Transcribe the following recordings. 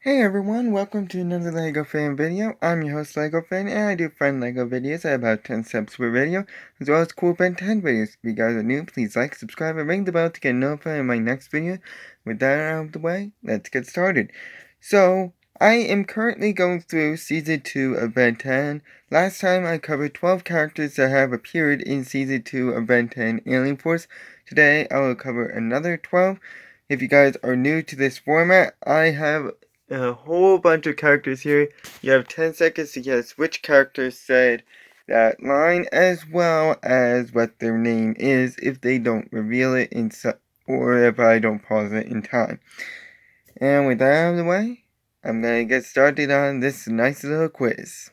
Hey everyone, welcome to another LEGO Fan video. I'm your host LEGO Fan, and I do fun LEGO videos at about 10 steps per video, as well as cool Ben 10 videos. If you guys are new, please like, subscribe, and ring the bell to get notified of my next video. With that out of the way, let's get started. So, I am currently going through Season 2 of Ben 10. Last time I covered 12 characters that have appeared in Season 2 of Ben 10 Alien Force. Today I will cover another 12. If you guys are new to this format, I have a whole bunch of characters here. You have 10 seconds to guess which character said that line, as well as what their name is if they don't reveal it or if I don't pause it in time. And with that out of the way, I'm gonna get started on this nice little quiz.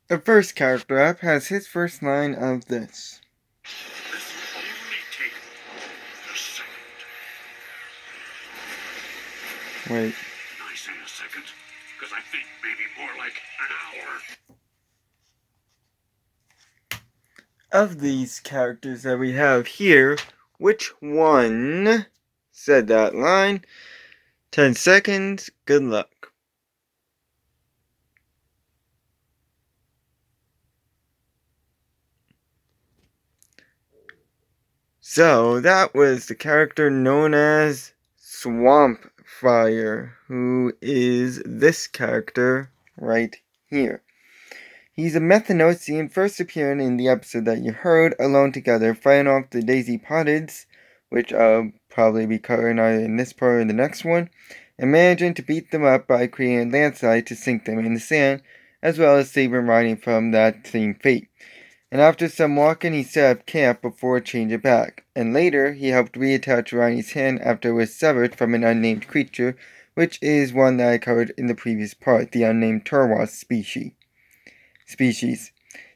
The first character up has his first line of this. This will only take a second. Wait. I say a second, because I think maybe more like an hour. Of these characters that we have here, which one said that line? 10 seconds, good luck. So, that was the character known as Swamp Fire, who is this character right here. He's a Methanosian, first appearing in the episode that you heard, Alone Together, fighting off the Daisy Pottids, which I'll probably be covering either in this part or the next one, and managing to beat them up by creating a landslide to sink them in the sand, as well as saving Ronnie from that same fate. And after some walking, he set up camp before changing back, and later he helped reattach Ronnie's hand after it was severed from an unnamed creature, which is one that I covered in the previous part, the unnamed Turwas species.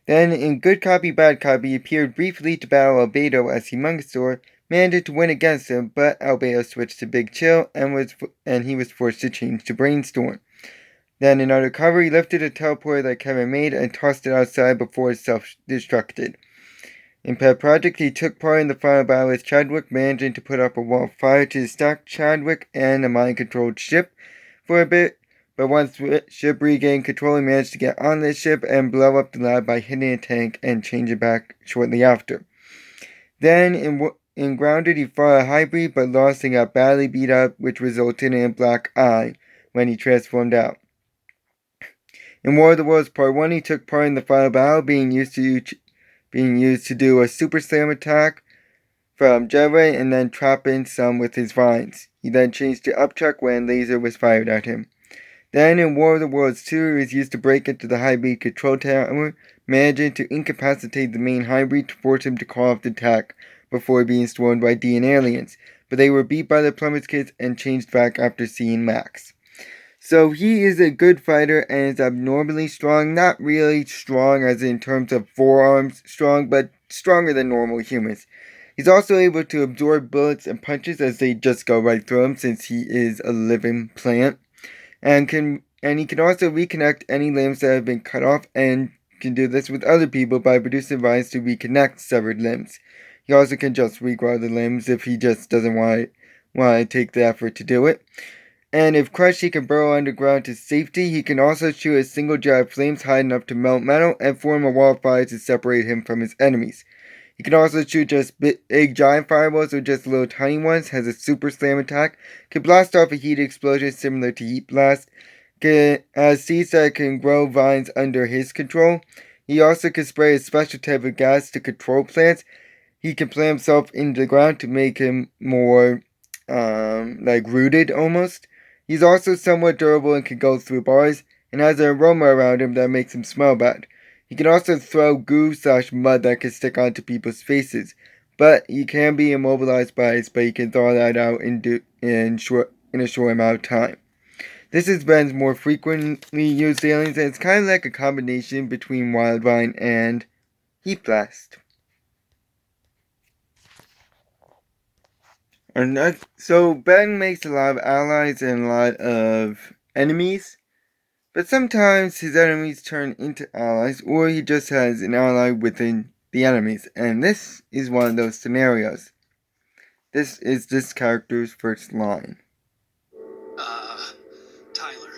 Then, in Good Copy, Bad Copy, he appeared briefly to battle Albedo as Humongousaur, managed to win against him, but Albedo switched to Big Chill, and he was forced to change to Brainstorm. Then, in Undercover, he lifted a teleporter that Kevin made and tossed it outside before it self-destructed. In Pet Project, he took part in the final battle with Chadwick, managing to put up a wall of fire to distract Chadwick and a mind-controlled ship for a bit, but once the ship regained control, he managed to get on the ship and blow up the lab by hitting a tank and change it back shortly after. Then, in Grounded, he fought a hybrid but lost and got badly beat up, which resulted in a black eye when he transformed out. In War of the Worlds Part 1, he took part in the final battle, being used to do a Super Slam attack from Jedway and then trap in some with his vines. He then changed to Upchuck when laser was fired at him. Then in War of the Worlds 2, he was used to break into the hybrid control tower, managing to incapacitate the main hybrid to force him to call off the attack before being swarmed by DN aliens, but they were beat by the Plumbers Kids and changed back after seeing Max. So he is a good fighter and is abnormally strong, not really strong as in terms of forearms strong, but stronger than normal humans. He's also able to absorb bullets and punches as they just go right through him since he is a living plant. And he can also reconnect any limbs that have been cut off and can do this with other people by producing vines to reconnect severed limbs. He also can just regrow the limbs if he just doesn't want to take the effort to do it. And if crushed, he can burrow underground to safety. He can also shoot a single jar of flames high enough to melt metal and form a wall of fire to separate him from his enemies. He can also shoot just big giant fireballs or just little tiny ones, has a super slam attack, can blast off a heat explosion similar to Heat Blast, has seeds that can grow vines under his control. He also can spray a special type of gas to control plants. He can plant himself into the ground to make him more, rooted almost. He's also somewhat durable and can go through bars, and has an aroma around him that makes him smell bad. He can also throw goo/mud that can stick onto people's faces, but he can be immobilized by ice, but he can thaw that out in a short amount of time. This is Ben's more frequently used aliens, and it's kind of like a combination between Wildvine and Heat Blast. So Ben makes a lot of allies and a lot of enemies, but sometimes his enemies turn into allies, or he just has an ally within the enemies, and this is one of those scenarios. This is this character's first line. Tyler.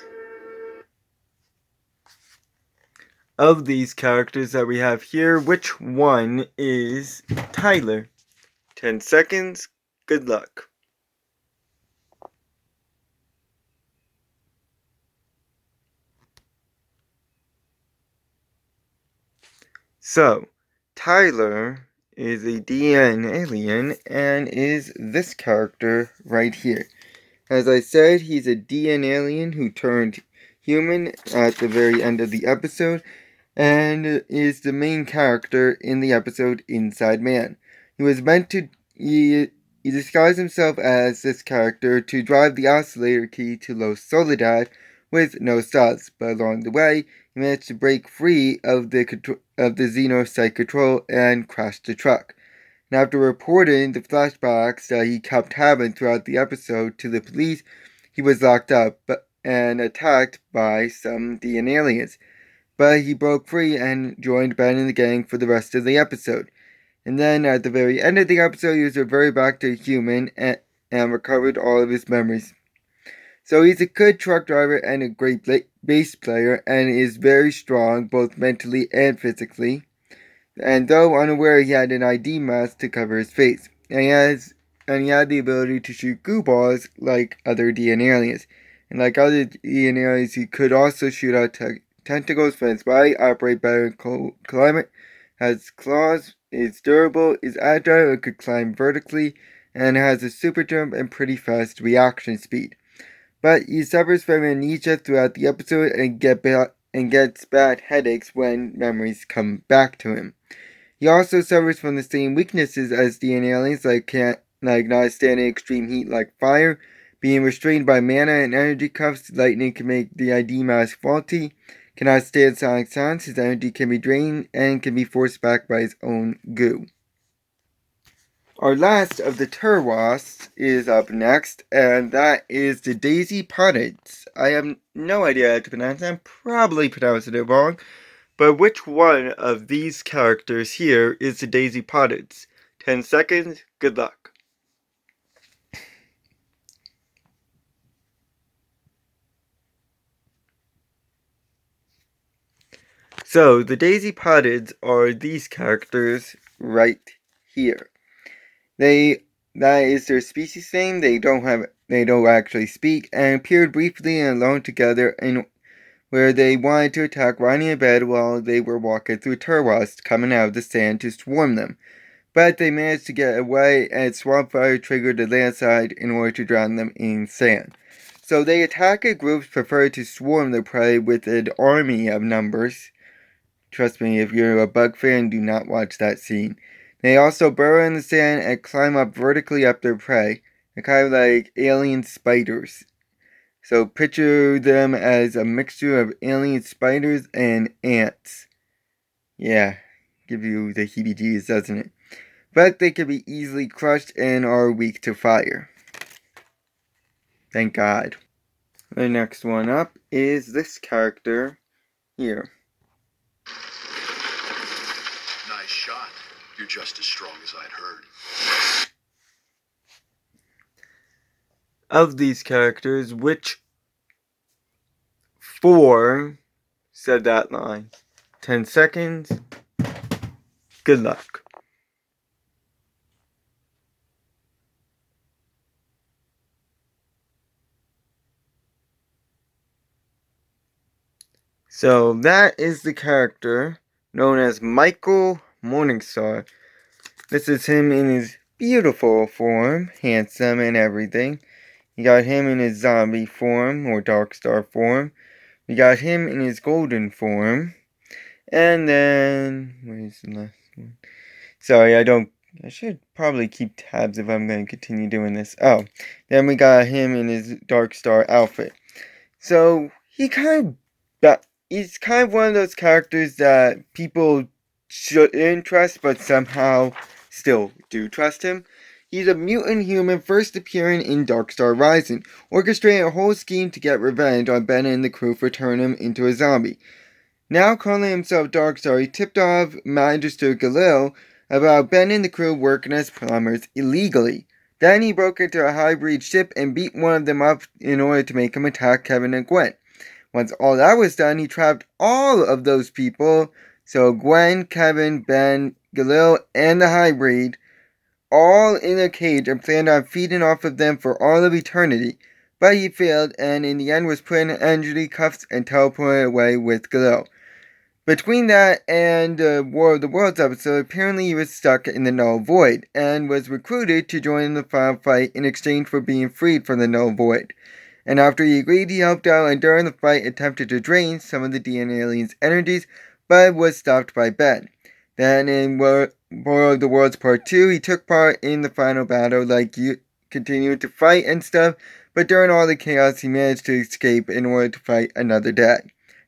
Of these characters that we have here, which one is Tyler? 10 seconds. Good luck. So, Tyler is a DN alien and is this character right here. As I said, he's a DN alien who turned human at the very end of the episode and is the main character in the episode Inside Man. He disguised himself as this character to drive the oscillator key to Los Soledad with no stops, but along the way, he managed to break free of the Xenocyte control and crash the truck. And after reporting the flashbacks that he kept having throughout the episode to the police, he was locked up and attacked by some DN aliens. But he broke free and joined Ben and the gang for the rest of the episode. And then at the very end of the episode, he was reverted back to a human and recovered all of his memories. So he's a good truck driver and a great bass player and is very strong both mentally and physically. And though unaware, he had an ID mask to cover his face. And he had the ability to shoot goo balls like other DN aliens. And like other DN aliens, he could also shoot out tentacles from his body, operate better in cold climate, has claws, is durable, is agile, and could climb vertically, and has a super jump and pretty fast reaction speed. But he suffers from amnesia throughout the episode and gets bad headaches when memories come back to him. He also suffers from the same weaknesses as DN aliens, like not standing extreme heat like fire, being restrained by mana and energy cuffs. Lightning can make the ID mask faulty, cannot stand sonic sounds, his energy can be drained, and can be forced back by his own goo. Our last of the Turwas is up next, and that is the Daisy Pottage. I have no idea how to pronounce it. I'm probably pronouncing it wrong, but which one of these characters here is the Daisy Pottage? 10 seconds, good luck. So, the Daisy Pottage are these characters right here. That is their species name. They don't actually speak, and appeared briefly and alone together where they wanted to attack Ronnie and Bed while they were walking through Turwas, coming out of the sand to swarm them. But they managed to get away, and Swamp Fire triggered the landslide in order to drown them in sand. So they attack in groups, prefer to swarm their prey with an army of numbers. Trust me, if you're a bug fan, do not watch that scene. They also burrow in the sand and climb up vertically up their prey. They're kind of like alien spiders. So picture them as a mixture of alien spiders and ants. Yeah, give you the heebie-jeebies, doesn't it? But they can be easily crushed and are weak to fire. Thank God. The next one up is this character here. Nice shot. You're just as strong as I'd heard. Of these characters, which 4 said that line? 10 seconds. Good luck. So that is the character known as Michael Morningstar. This is him in his beautiful form, handsome and everything. You got him in his zombie form, or Darkstar form. We got him in his golden form. And then, where's the last one? Sorry, I should probably keep tabs if I'm going to continue doing this. Oh, then we got him in his Darkstar outfit. So, he's kind of one of those characters that people shouldn't trust, but somehow still do trust him. He's a mutant human first appearing in Darkstar Rising, orchestrating a whole scheme to get revenge on Ben and the crew for turning him into a zombie. Now calling himself Darkstar, he tipped off Magister Galil about Ben and the crew working as plumbers illegally. Then he broke into a hybrid ship and beat one of them up in order to make him attack Kevin and Gwen. Once all that was done, he trapped all of those people, so Gwen, Kevin, Ben, Galil, and the hybrid, all in a cage and planned on feeding off of them for all of eternity. But he failed and in the end was put in energy cuffs and teleported away with Galil. Between that and War of the Worlds episode, apparently he was stuck in the Null Void and was recruited to join the final fight in exchange for being freed from the Null Void. And after he agreed, he helped out and during the fight attempted to drain some of the DNA alien's energies, but was stopped by Ben. Then in War of the Worlds Part 2, he took part in the final battle, continued to fight and stuff, but during all the chaos, he managed to escape in order to fight another day.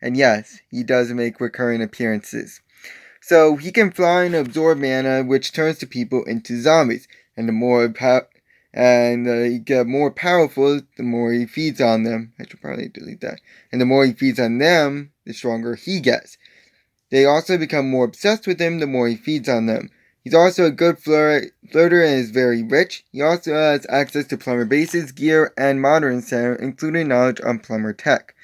And yes, he does make recurring appearances. So he can fly and absorb mana, which turns the people into zombies. And he get more powerful, the more he feeds on them. I should probably delete that. And the more he feeds on them, the stronger he gets. They also become more obsessed with him the more he feeds on them. He's also a good flirter and is very rich. He also has access to plumber bases, gear, and monitoring center, including knowledge on plumber tech.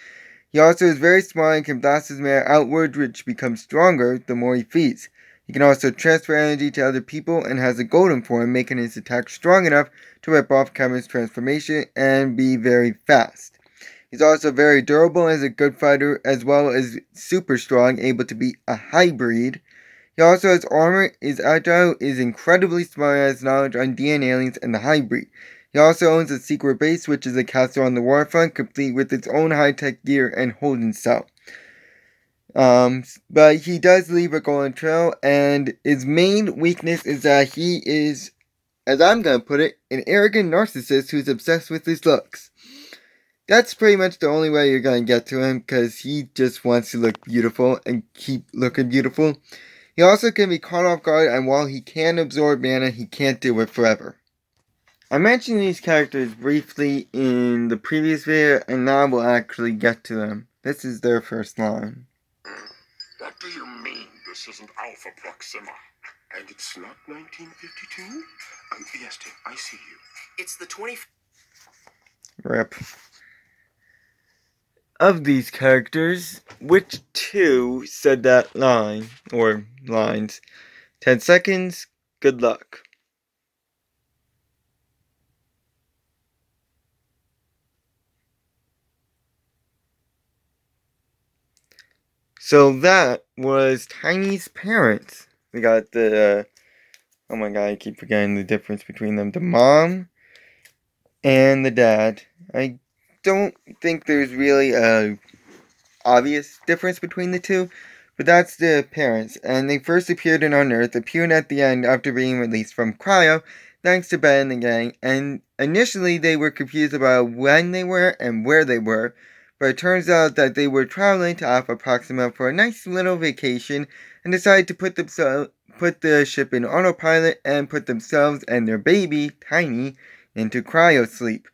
He also is very smart and can blast his mana outward, which becomes stronger the more he feeds. He can also transfer energy to other people and has a golden form, making his attack strong enough to rip off Kevin's transformation and be very fast. He's also very durable and is a good fighter, as well as super strong, able to beat a hybrid. He also has armor, is agile, is incredibly smart, and has knowledge on DNA aliens and the hybrid. He also owns a secret base, which is a castle on the waterfront, complete with its own high-tech gear and holding cell. But he does leave a golden trail, and his main weakness is that he is, as I'm going to put it, an arrogant narcissist who's obsessed with his looks. That's pretty much the only way you're going to get to him, because he just wants to look beautiful and keep looking beautiful. He also can be caught off guard, and while he can absorb mana, he can't do it forever. I mentioned these characters briefly in the previous video, and now we'll actually get to them. This is their first line. What do you mean this isn't Alpha Proxima? And it's not 1952? Yes, Tim, I see you. It's the 20... Rip. Of these characters, which two said that line, or lines? 10 seconds, good luck. So that was Tiny's parents. We got the, oh my god, I keep forgetting the difference between them. The mom and the dad. I don't think there's really a obvious difference between the two, but that's the parents. And they first appeared in On Earth, appeared at the end after being released from Cryo, thanks to Ben and the gang. And initially they were confused about when they were and where they were, but it turns out that they were traveling to Alpha Proxima for a nice little vacation and decided to put the ship in autopilot and put themselves and their baby, Tiny, into cryo sleep.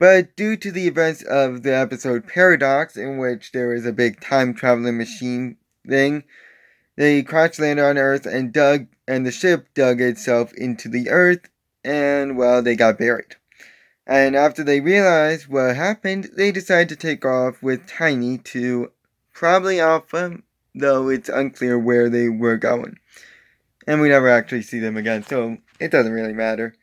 But due to the events of the episode Paradox, in which there was a big time-traveling machine thing, they crash-landed on Earth and the ship dug itself into the Earth, and, well, they got buried. And after they realized what happened, they decided to take off with Tiny to probably Alpha, though it's unclear where they were going. And we never actually see them again, so it doesn't really matter.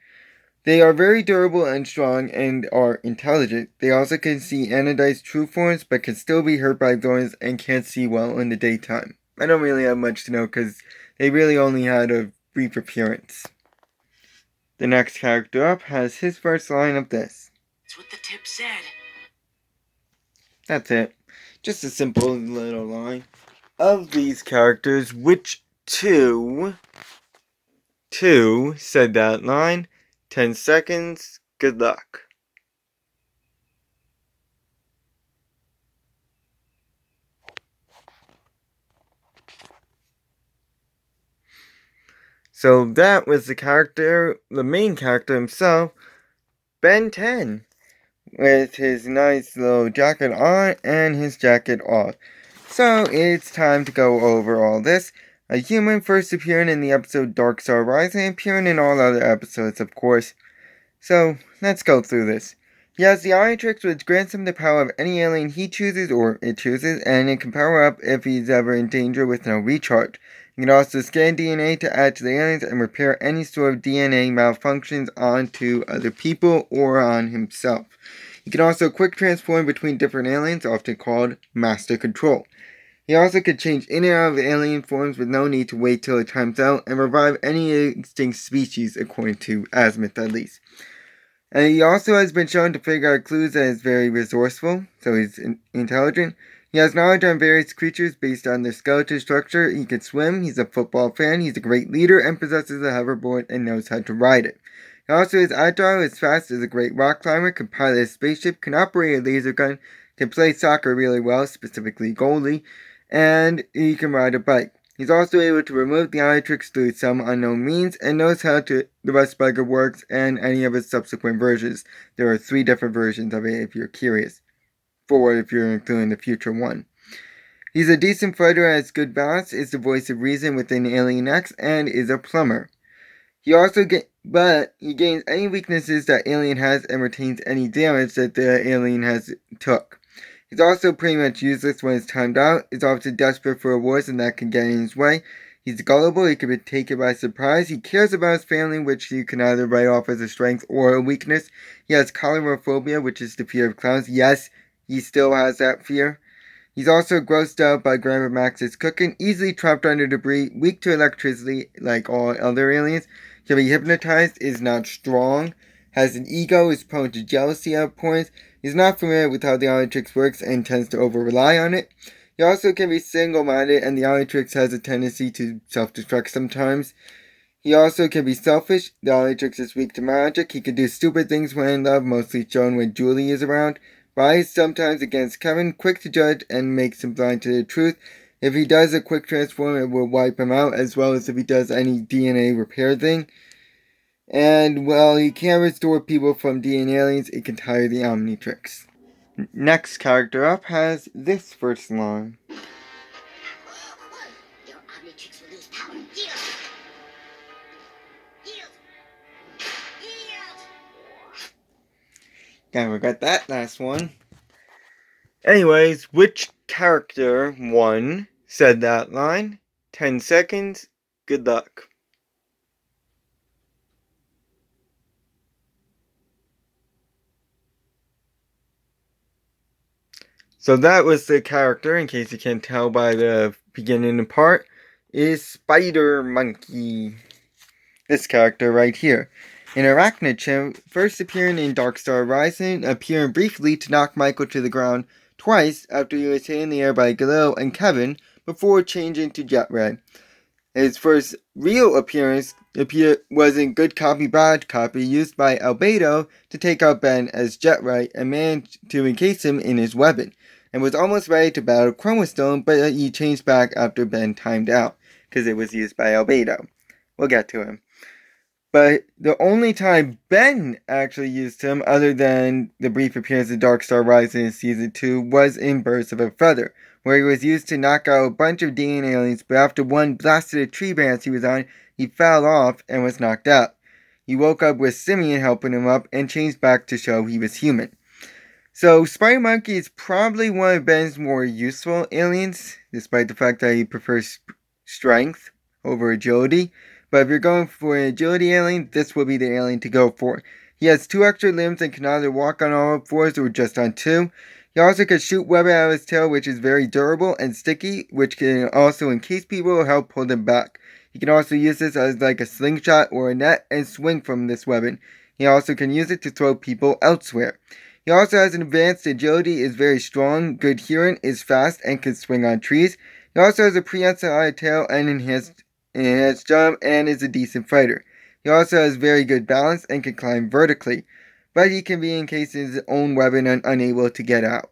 They are very durable and strong and are intelligent. They also can see Anodite's true forms, but can still be hurt by thorns and can't see well in the daytime. I don't really have much to know because they really only had a brief appearance. The next character up has his first line of this. That's what the tip said. That's it. Just a simple little line. Of these characters, which two said that line? 10 seconds, good luck. So that was the main character himself, Ben 10, with his nice little jacket on and his jacket off. So it's time to go over all this. A human first appearing in the episode Dark Star Rising, appearing in all other episodes, of course. So, let's go through this. He has the Omnitrix, which grants him the power of any alien he chooses or it chooses, and it can power up if he's ever in danger with no recharge. He can also scan DNA to add to the aliens and repair any sort of DNA malfunctions onto other people or on himself. He can also quick transform between different aliens, often called Master Control. He also could change in and out of alien forms with no need to wait till it times out, and revive any extinct species, according to Azimuth at least. And he also has been shown to figure out clues and is very resourceful, so he's intelligent. He has knowledge on various creatures based on their skeletal structure. He can swim, he's a football fan, he's a great leader, and possesses a hoverboard and knows how to ride it. He also is agile, is fast, is a great rock climber, can pilot a spaceship, can operate a laser gun, can play soccer really well, specifically goalie, and he can ride a bike. He's also able to remove the Omnitrix through some unknown means and knows how the Rust Bugger works and any of its subsequent versions. There are 3 different versions of it if you're curious. 4 if you're including the future one. He's a decent fighter and has good balance, is the voice of reason within Alien X, and is a plumber. He gains any weaknesses that Alien has and retains any damage that the alien has took. He's also pretty much useless when it's timed out, is often desperate for rewards and that can get in his way. He's gullible, he can be taken by surprise, he cares about his family, which you can either write off as a strength or a weakness. He has coulrophobia, which is the fear of clowns. Yes, he still has that fear. He's also grossed out by Grandpa Max's cooking, easily trapped under debris, weak to electricity like all other aliens, can be hypnotized, is not strong, has an ego, is prone to jealousy at points, is not familiar with how the Omnitrix works and tends to over-rely on it. He also can be single-minded, and the Omnitrix has a tendency to self-destruct sometimes. He also can be selfish. The Omnitrix is weak to magic. He can do stupid things when in love, mostly shown when Julie is around. Rise sometimes against Kevin, quick to judge, and makes him blind to the truth. If he does a quick transform, it will wipe him out, as well as if he does any DNA repair thing. And while he can't restore people from DNA aliens, it can tire the Omnitrix. Next character up has this first line. Your Omnitrix will lose power. Yield! Yield! Yield! Gotta regret that last one. Anyways, which character, 1, said that line? 10 seconds. Good luck. So that was the character, in case you can't tell by the beginning part, is Spider Monkey. This character right here. An arachnid chimp, first appearing in Dark Star Rising, appearing briefly to knock Michael to the ground twice after he was hit in the air by Galil and Kevin before changing to Jet Ray. His first real appearance was in Good Copy Bad Copy, used by Albedo to take out Ben as Jet Ray and managed to encase him in his weapon, and was almost ready to battle Chromostone, but he changed back after Ben timed out, because it was used by Albedo. We'll get to him. But the only time Ben actually used him, other than the brief appearance in Dark Star Rising in Season 2, was in Birds of a Feather, where he was used to knock out a bunch of DNA aliens, but after one blasted a tree branch he was on, he fell off and was knocked out. He woke up with Simeon helping him up and changed back to show he was human. So Spider Monkey is probably one of Ben's more useful aliens, despite the fact that he prefers strength over agility. But if you're going for an agility alien, this will be the alien to go for. He has 2 extra limbs and can either walk on all 4s or just on 2. He also can shoot webbing out of his tail, which is very durable and sticky, which can also encase people or help pull them back. He can also use this as like a slingshot or a net and swing from this weapon. He also can use it to throw people elsewhere. He also has an advanced agility, is very strong, good hearing, is fast, and can swing on trees. He also has a prehensile tail and enhanced jump, and is a decent fighter. He also has very good balance and can climb vertically, but he can be encased in his own weapon and unable to get out.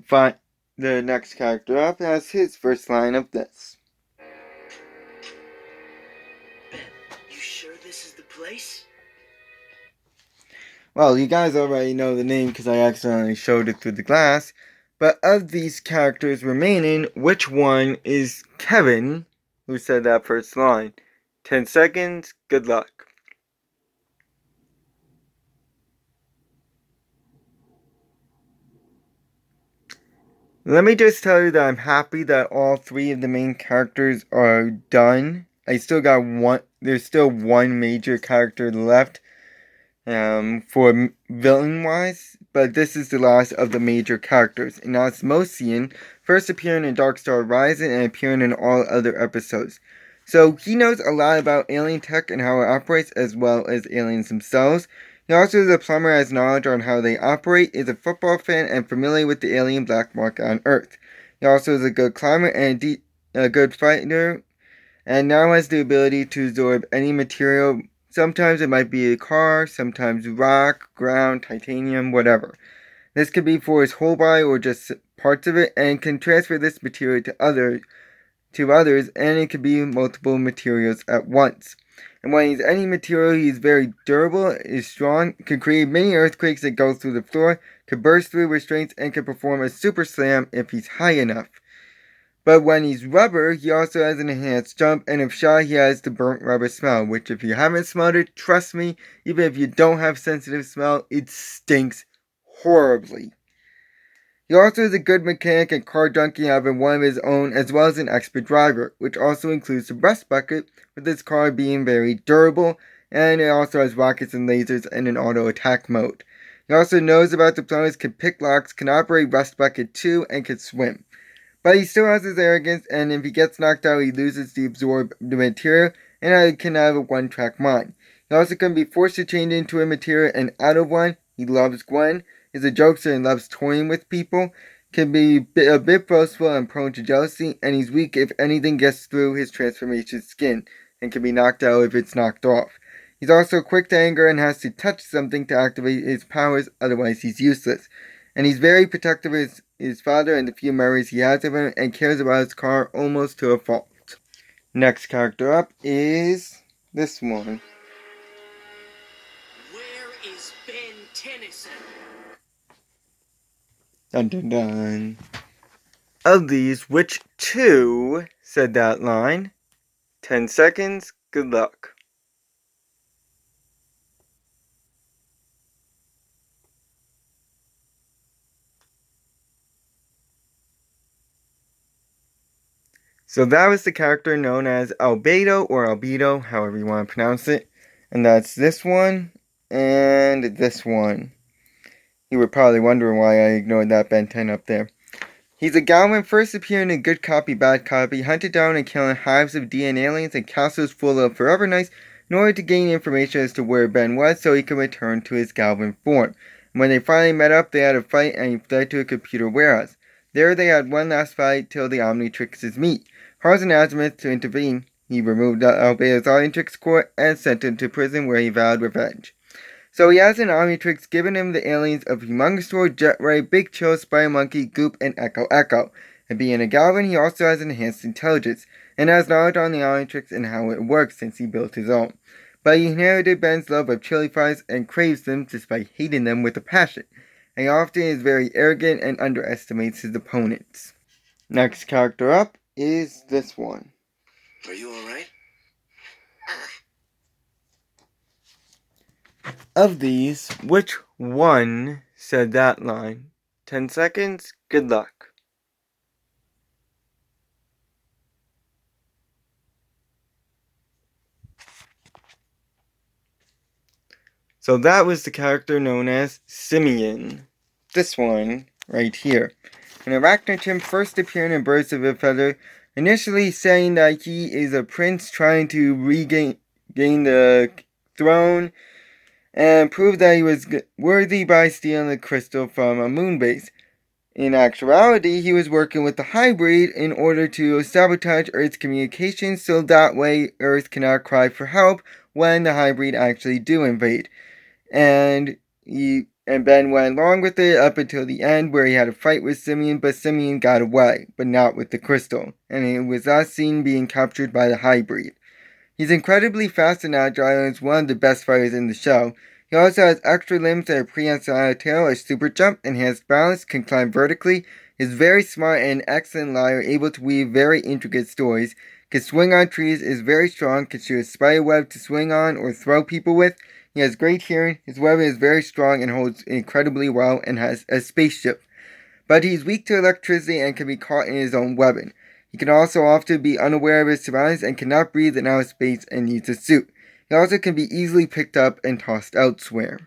Fine. The next character up has his first line of this. Ben, you sure this is the place? Well, you guys already know the name because I accidentally showed it through the glass, but of these characters remaining, which one is Kevin, who said that first line? 10 seconds, good luck. Let me just tell you that I'm happy that all 3 of the main characters are done. I still got one, there's still one major character left for villain-wise, but this is the last of the major characters. And Osmosian, first appearing in Dark Star Rising and appearing in all other episodes. So he knows a lot about alien tech and how it operates, as well as aliens themselves. He also is a plumber, has knowledge on how they operate, is a football fan, and familiar with the alien black market on Earth. He also is a good climber and a good fighter, and now has the ability to absorb any material. Sometimes it might be a car, sometimes rock, ground, titanium, whatever. This could be for his whole body or just parts of it, and can transfer this material to others, and it could be multiple materials at once. And when he's any material, he's very durable, is strong, can create many earthquakes that go through the floor, can burst through restraints, and can perform a super slam if he's high enough. But when he's rubber, he also has an enhanced jump, and if shy, he has the burnt rubber smell, which if you haven't smelled it, trust me, even if you don't have sensitive smell, it stinks horribly. He also is a good mechanic and car junkie, having one of his own, as well as an expert driver, which also includes the breast bucket, with his car being very durable, and it also has rockets and lasers and an auto attack mode. He also knows about diplomas, can pick locks, can operate Rust Bucket 2, and can swim. But he still has his arrogance, and if he gets knocked out, he loses the absorbed material, and can have a one-track mind. He also can be forced to change into a material and out of one. He loves Gwen, is a jokester and loves toying with people, can be a bit boastful and prone to jealousy, and he's weak if anything gets through his transformation skin, and can be knocked out if it's knocked off. He's also quick to anger and has to touch something to activate his powers, otherwise he's useless. And he's very protective of his father and the few memories he has of him, and cares about his car almost to a fault. Next character up is this one. Where is Ben Tennyson? Dun dun dun. Of these, which 2 said that line? 10 seconds, good luck. So that was the character known as Albedo or Albedo, however you want to pronounce it. And that's this one and this one. You were probably wondering why I ignored that Ben 10 up there. He's a Galvan, first appearing in Good Copy, Bad Copy, hunted down and killing hives of DNA aliens and castles full of Forever Knights in order to gain information as to where Ben was so he could return to his Galvan form. And when they finally met up, they had a fight and he fled to a computer warehouse. There they had one last fight till the Omnitrixes meet. Causing Azimuth to intervene, he removed Albedo's Omnitrix core and sent him to prison where he vowed revenge. So he has an Omnitrix giving him the aliens of Humongousaur, Jetray, Big Chill, Spider Monkey, Goop, and Echo Echo. And being a Galvan, he also has enhanced intelligence, and has knowledge on the Omnitrix and how it works since he built his own. But he inherited Ben's love of chili fries and craves them despite hating them with a passion. And he often is very arrogant and underestimates his opponents. Next character up is this one. Are you alright? Of these, which 1 said that line? 10 seconds, good luck. So that was the character known as Simeon. This one, right here. An Arachnochimp first appearing in Birds of a Feather, initially saying that he is a prince trying to regain the throne, and prove that he was worthy by stealing the crystal from a moon base. In actuality, he was working with the hybrid in order to sabotage Earth's communications so that way Earth cannot cry for help when the hybrid actually do invade. And Ben went along with it up until the end where he had a fight with Simeon, but Simeon got away, but not with the crystal, and it was thus seen being captured by the hybrid. He's incredibly fast and agile and is one of the best fighters in the show. He also has extra limbs that are prehensile tail, a super jump, enhanced balance, can climb vertically, is very smart and an excellent liar, able to weave very intricate stories, can swing on trees, is very strong, can shoot a spider web to swing on or throw people with. He has great hearing, his weapon is very strong and holds incredibly well, and has a spaceship. but he's weak to electricity and can be caught in his own webbing. He can also often be unaware of his surroundings and cannot breathe in outer space and needs a suit. He also can be easily picked up and tossed elsewhere.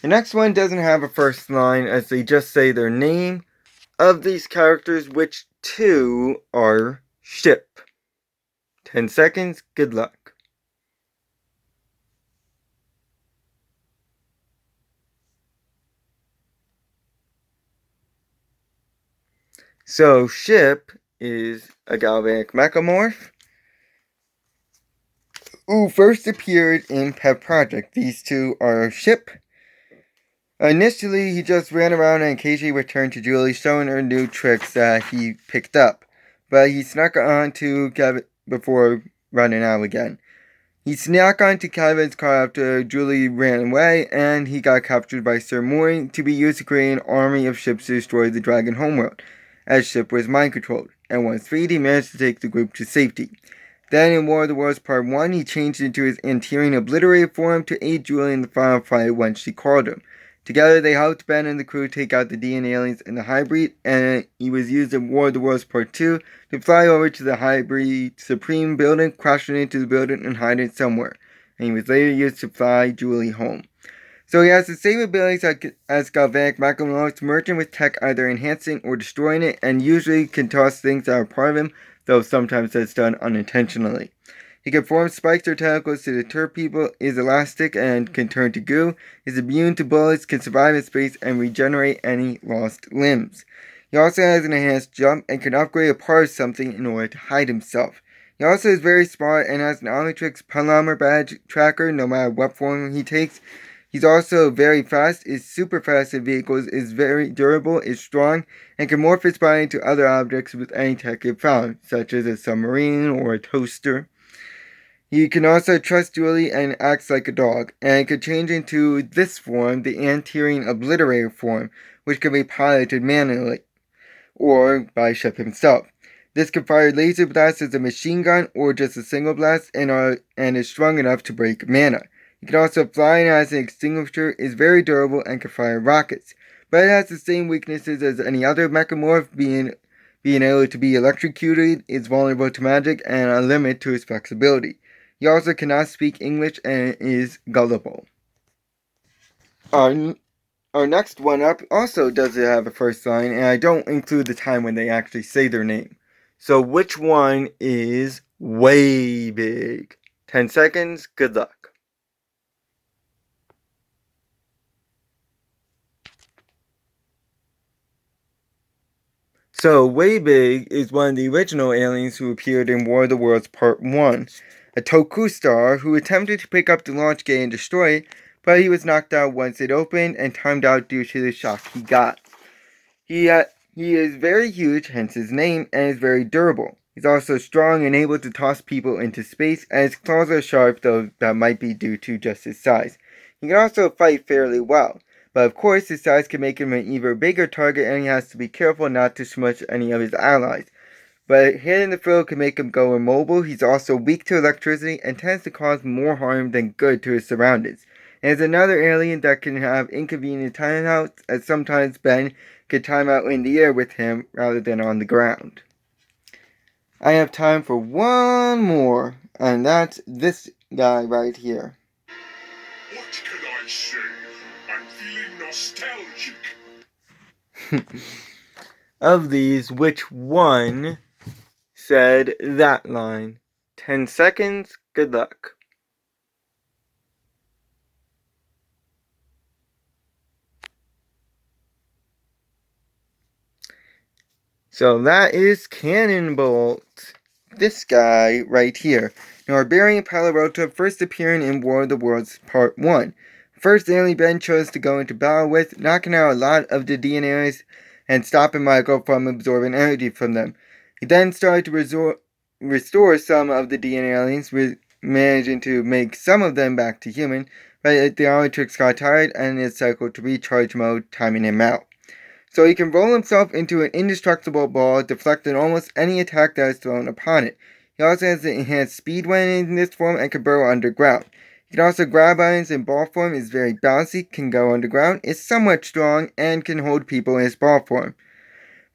The next one doesn't have a first line, as they just say their name of these characters, which two are Ship. 10 seconds, good luck. So Ship is a galvanic mechamorph who first appeared in Pet Project. These two are Ship. Initially, he just ran around and occasionally returned to Julie, showing her new tricks that he picked up. But he snuck onto Kevin before running out again. He snuck onto Kevin's car after Julie ran away, and he got captured by Sir Mori to be used to create an army of ships to destroy the Dragon homeworld, as Ship was mind-controlled, and once freed, he managed to take the group to safety. Then in War of the Worlds Part 1, he changed into his Antirian obliterated form to aid Julie in the final fight when she called him. Together, they helped Ben and the crew take out the DNA aliens in the Hybrid, and he was used in War of the Worlds Part 2 to fly over to the Hybrid Supreme building, crashing into the building and hiding somewhere. And he was later used to fly Julie home. So he has the same abilities as Galvanic Mechamorphs, merging with tech either enhancing or destroying it, and usually can toss things that are part of him, though sometimes that's done unintentionally. He can form spikes or tentacles to deter people, is elastic and can turn to goo, is immune to bullets, can survive in space, and regenerate any lost limbs. He also has an enhanced jump and can upgrade a part of something in order to hide himself. He also is very smart and has an Omnitrix Polymer badge tracker no matter what form he takes. He's also very fast, is super fast in vehicles, is very durable, is strong, and can morph his body into other objects with any tech it found, such as a submarine or a toaster. He can also trust Julie and acts like a dog, and can change into this form, the Antirian Obliterator form, which can be piloted manually, or by Ship himself. This can fire laser blasts as a machine gun, or just a single blast, and is strong enough to break mana. He can also fly and has an extinguisher, is very durable, and can fire rockets. But it has the same weaknesses as any other mechamorph, being able to be electrocuted, is vulnerable to magic, and a limit to his flexibility. He also cannot speak English and is gullible. Our next one up also doesn't have a first line, and I don't include the time when they actually say their name. So which one is way big? 10 seconds, good luck. So Way Big is one of the original aliens who appeared in War of the Worlds Part 1. A Toku star who attempted to pick up the launch gate and destroy it, but he was knocked out once it opened and timed out due to the shock he got. He is very huge, hence his name, and is very durable. He's also strong and able to toss people into space, and his claws are sharp, though that might be due to just his size. He can also fight fairly well, but of course his size can make him an even bigger target, and he has to be careful not to smush any of his allies. But hitting the field can make him go immobile. He's also weak to electricity and tends to cause more harm than good to his surroundings. And is another alien that can have inconvenient timeouts, as sometimes Ben can time out in the air with him rather than on the ground. I have time for one more, and that's this guy right here. What can I say? I'm feeling nostalgic. Of these, which one said that line? 10 seconds, good luck. So that is Cannonbolt. This guy right here. Norberian Palarota, first appearing in War of the Worlds Part 1. First alien Ben chose to go into battle with, knocking out a lot of the DNAs and stopping Michael from absorbing energy from them. He then started to restore some of the DNA aliens, managing to make some of them back to human, but the Omnitrix got tired and it cycled to recharge mode, timing him out. So he can roll himself into an indestructible ball, deflecting almost any attack that is thrown upon it. He also has enhanced speed when in this form and can burrow underground. He can also grab items in ball form, is very bouncy, can go underground, is somewhat strong, and can hold people in his ball form.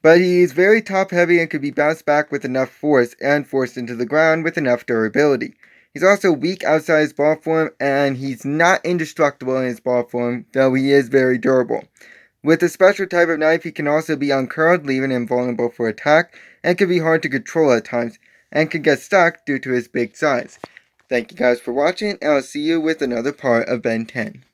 But he is very top heavy and could be bounced back with enough force and forced into the ground with enough durability. He's also weak outside his ball form, and he's not indestructible in his ball form, though he is very durable. With a special type of knife, he can also be uncurled, leaving him vulnerable for attack, and can be hard to control at times, and can get stuck due to his big size. Thank you guys for watching, and I'll see you with another part of Ben 10.